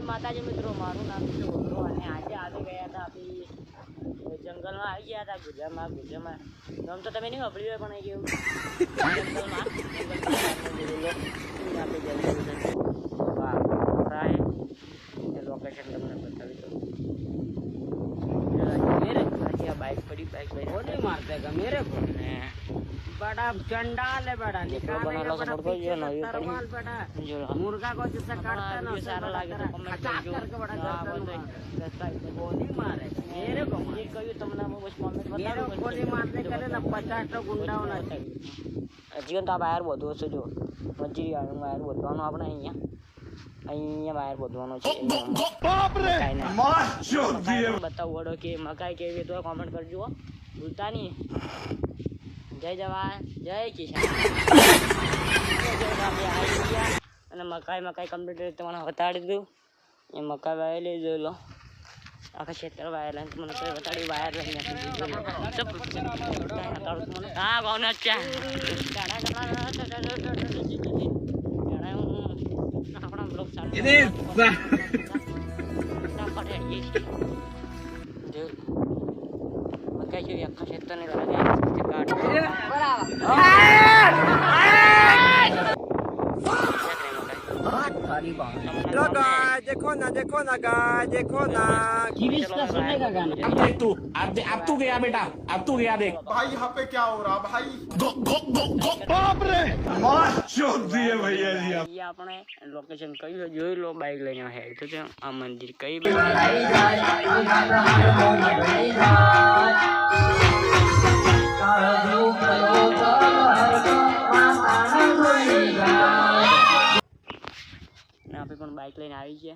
માતાજી મિત્રો, મારું નામ છે ઓધરો અને આજે આવી ગયા હતા આપણી જંગલમાં આવી ગયા હતા ગુજરાતમાં નામ તો તમે નહીં વાપર્યું હોય પણ જંગલમાં લોકેશન તમને બતાવી દઉં. बाइक पड़ी बाइक वो नहीं मारते का मेरे को बड़ा चंडाल है बड़ा निकालेगा बड़ा पीछे तरवाल बड़ा मुर्गा को जैसे काटता ना सारा लागे तो कमेंट करके बड़ा करता वो नहीं मारेगा मेरे को ये कहियो तुमने बस कमेंट बताओ को नहीं मारने करे ना 50 तो गुंडा होना चाहिए जीवन तो બહાર બધું છે જો મજરી આનું બહાર બધવાનું આપણે અહીંયા બહાર બધવાનું છે બતાવો વડો કે મકાઈ કેવી તો કોમેન્ટ કરજો ભૂલતા નહીં. જય જવાન જય કિસાન. અને મકાઈ કમ્પ્લીટ તમને બતાડી દીધું. એ મકાઈ વાય લઈ જોઈ લો આખા ક્ષેત્ર વાયર લઈને મને કઈ બતાડી વાયર લઈને હા કોણ આપણા બ્લોગ ચાલુ મકાઈ જેવી આખા ક્ષેત્રને લાગે हेलो गाइस देखो ना गाइस देखो ना गिरीश का सुनेगा गाना. अब तू गया बेटा, अब तू गया देख भाई यहाँ पे क्या हो रहा भाई. बाप रे मार छोड़ दिए भैया जी. ये આપણે લોકેશન કયું જોઈ લો બાઈક લઈને હે તો છે આ મંદિર કઈ આપણે પણ બાઈક લઈને આવી છે.